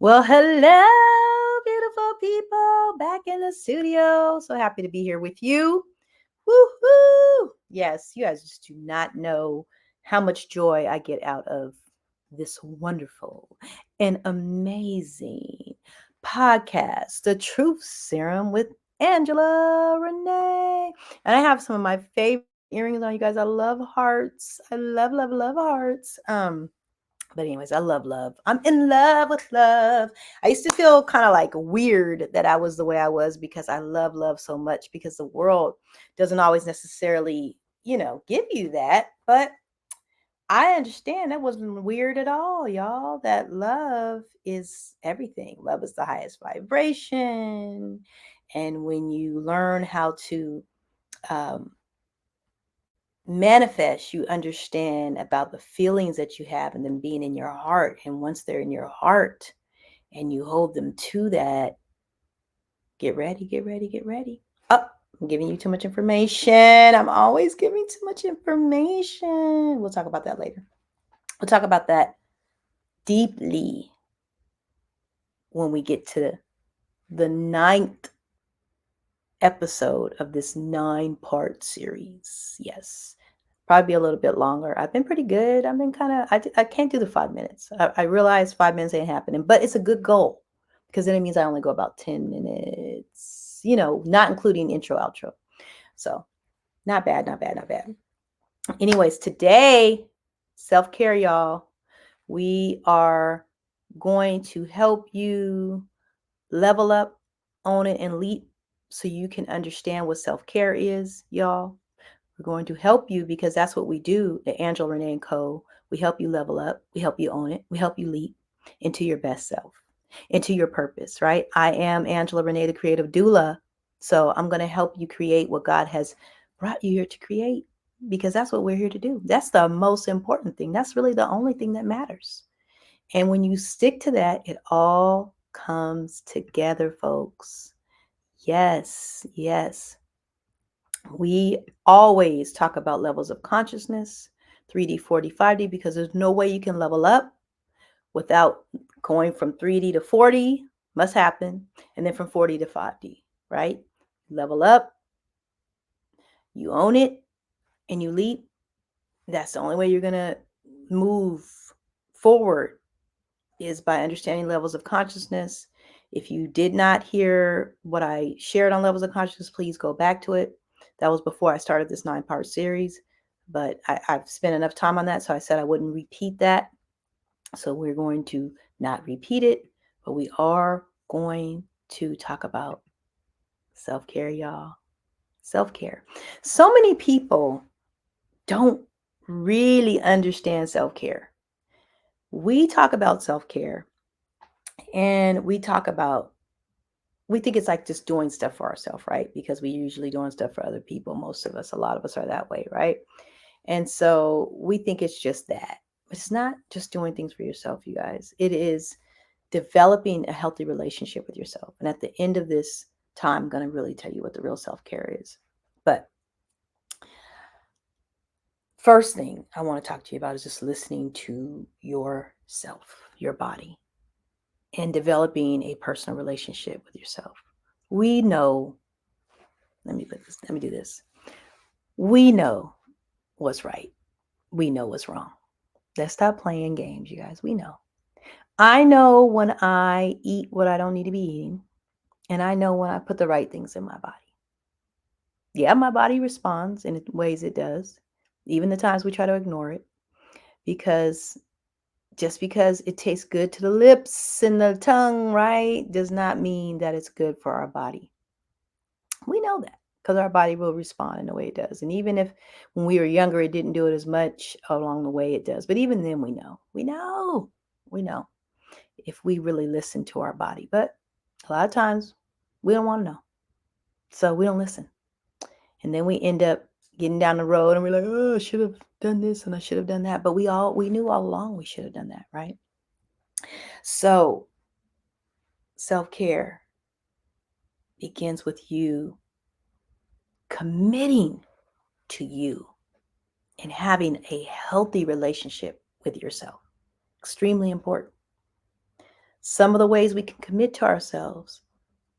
Well, hello, beautiful people, back in the studio. So happy to be here with you. Woohoo! Yes, you guys just do not know how much joy I get out of this wonderful and amazing podcast, The Truth Serum with Angela Renee. And I have some of my favorite earrings on, you guys. I love hearts. I love, love, love hearts. But anyways, I love love. I'm in love with love. I used to feel kind of like weird that I was the way I was because I love love so much because the world doesn't always necessarily, give you that. But I understand that wasn't weird at all, y'all. That love is everything. Love is the highest vibration. And when you learn how to um, manifest, you understand about the feelings that you have and them being in your heart. And once they're in your heart and you hold them to that, get ready, get ready, get ready. Oh, I'm giving you too much information. I'm always giving too much information. We'll talk about that later. We'll talk about that deeply when we get to the ninth episode of this 9-part series. Yes, probably be a little bit longer. I've been pretty good. I've been kind of, I can't do the 5 minutes. I realize 5 minutes ain't happening, but it's a good goal because then it means I only go about 10 minutes, not including intro, outro. So not bad, not bad, not bad. Anyways, today, self care, y'all. We are going to help you level up, own it, and leap so you can understand what self care is, y'all. We're going to help you because that's what we do at Angela Renee and Co. We help you level up, we help you own it, we help you leap into your best self, into your purpose, right? I am Angela Renee, the creative doula. So I'm going to help you create what God has brought you here to create because that's what we're here to do. That's the most important thing. That's really the only thing that matters. And when you stick to that, it all comes together, folks. Yes, yes. We always talk about levels of consciousness, 3D, 4D, 5D, because there's no way you can level up without going from 3D to 4D, must happen, and then from 4D to 5D, right? Level up, you own it, and you leap. That's the only way you're going to move forward is by understanding levels of consciousness. If you did not hear what I shared on levels of consciousness, please go back to it. That was before I started this 9-part series, but I've spent enough time on that, so I said I wouldn't repeat that. So we're going to not repeat it, but we are going to talk about self-care, y'all. Self-care. So many people don't really understand self-care. We talk about self-care and we think it's like just doing stuff for ourselves, right? Because we usually doing stuff for other people. Most of us, a lot of us are that way, right? And so we think it's just that. It's not just doing things for yourself, you guys. It is developing a healthy relationship with yourself. And at the end of this time, I'm going to really tell you what the real self-care is. But first thing I want to talk to you about is just listening to yourself, your body, and developing a personal relationship with yourself. We know, let me do this. We know what's right. We know what's wrong. Let's stop playing games, you guys. We know. I know when I eat what I don't need to be eating, and I know when I put the right things in my body. Yeah, my body responds in ways it does, even the times we try to ignore it, because just because it tastes good to the lips and the tongue, right, does not mean that it's good for our body. We know that because our body will respond in the way it does. And even if when we were younger, it didn't do it as much along the way it does. But even then, we know if we really listen to our body. But a lot of times we don't want to know. So we don't listen. And then we end up getting down the road and we're like, oh, I should have done this and I should have done that. But we knew all along we should have done that, right? So self-care begins with you committing to you and having a healthy relationship with yourself. Extremely important. Some of the ways we can commit to ourselves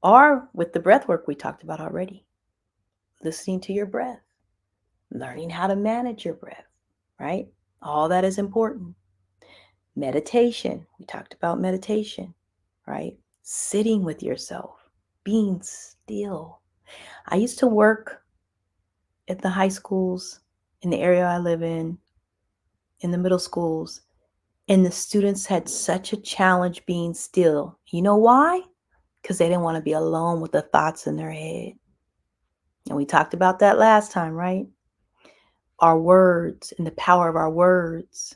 are with the breath work we talked about already. Listening to your breath, learning how to manage your breath, right? All that is important. Meditation, we talked about meditation, right? Sitting with yourself, being still. I used to work at the high schools in the area I live in the middle schools, and the students had such a challenge being still. You know why? Because they didn't want to be alone with the thoughts in their head. And we talked about that last time, right? Our words and the power of our words.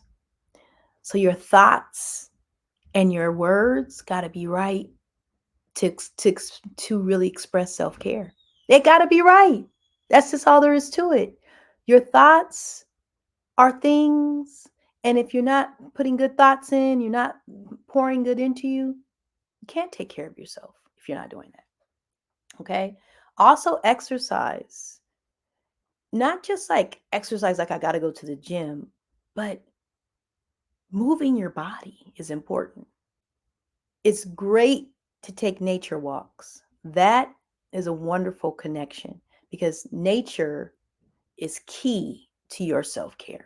So your thoughts and your words got to be right to really express self-care. They got to be right. That's just all there is to it. Your thoughts are things, and if you're not putting good thoughts in, you're not pouring good into you, you can't take care of yourself if you're not doing that. Okay? Also exercise. Not just like exercise like I got to go to the gym, but moving your body is important. It's great to take nature walks. That is a wonderful connection because nature is key to your self care.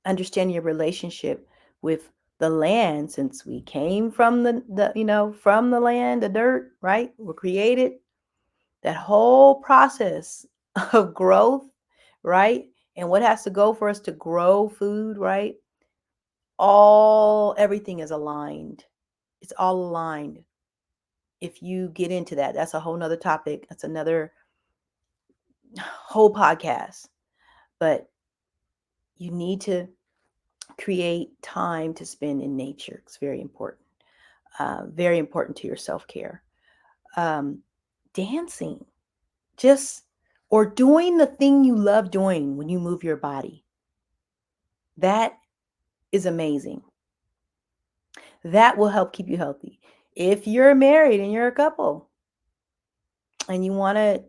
Understanding your relationship with the land, since we came from from the land, the dirt, right? We're created. That whole process of growth, right? And what has to go for us to grow food, right? Everything is aligned. It's all aligned. If you get into that, that's a whole nother topic. That's another whole podcast. But you need to create time to spend in nature. It's very important to your self-care. Um, Dancing, just or doing the thing you love doing when you move your body. That is amazing. That will help keep you healthy. If you're married and you're a couple and you want to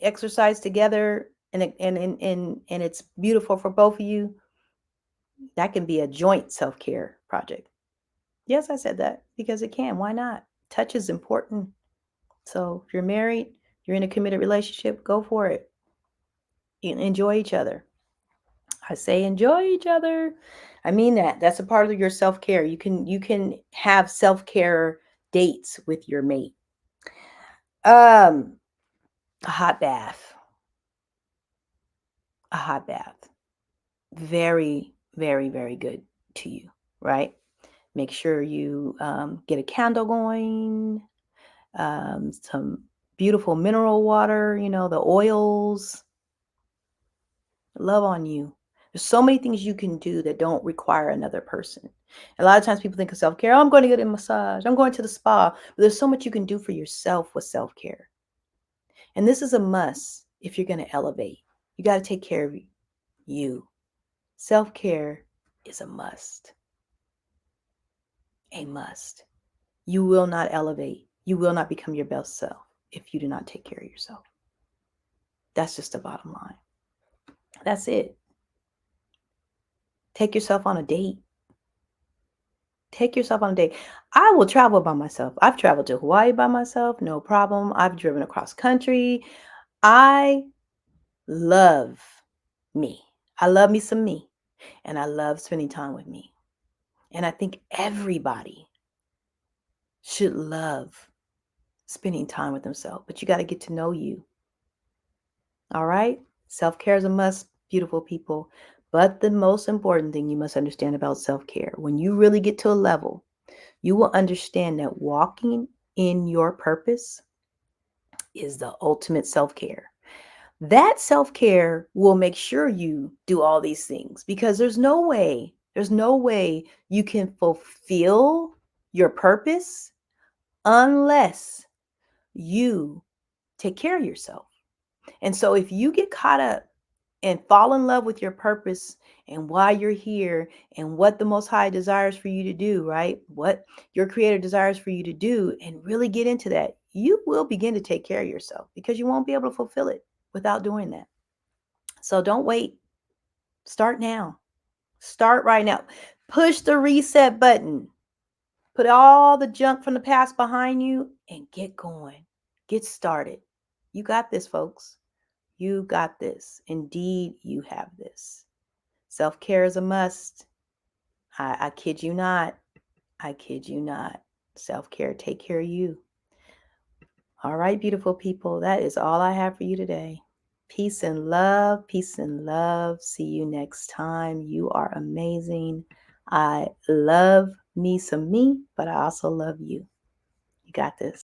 exercise together and it's beautiful for both of you, that can be a joint self-care project. Yes, I said that because it can. Why not? Touch is important. So if you're married, you're in a committed relationship, go for it. Enjoy each other. I say enjoy each other. I mean that. That's a part of your self-care. You can have self-care dates with your mate. Um, a hot bath. A hot bath. Very, very, very good to you, right? Make sure you get a candle going, some beautiful mineral water, the oils. Love on you. There's so many things you can do that don't require another person. A lot of times people think of self-care, oh, I'm going to get a massage, I'm going to the spa. But there's so much you can do for yourself with self-care. And this is a must if you're going to elevate. You got to take care of you. Self-care is a must. A must. You will not elevate. You will not become your best self if you do not take care of yourself. That's just the bottom line. That's it. Take yourself on a date. Take yourself on a date. I will travel by myself. I've traveled to Hawaii by myself, no problem. I've driven across country. I love me. I love me some me. And I love spending time with me. And I think everybody should love spending time with themselves. But you got to get to know you. All right? Self-care is a must, beautiful people. But the most important thing you must understand about self-care, when you really get to a level, you will understand that walking in your purpose is the ultimate self-care. That self-care will make sure you do all these things because there's no way you can fulfill your purpose unless you take care of yourself. And so if you get caught up and fall in love with your purpose and why you're here and what the Most High desires for you to do, right? What your Creator desires for you to do, and really get into that, you will begin to take care of yourself because you won't be able to fulfill it without doing that. So don't wait. Start now. Start right now. Push the reset button. Put all the junk from the past behind you and get going. Get started. You got this, folks. You got this. Indeed, you have this. Self-care is a must. I kid you not. I kid you not. Self-care, take care of you. All right, beautiful people, that is all I have for you today. Peace and love. Peace and love. See you next time. You are amazing. I love me some me, but I also love you. You got this.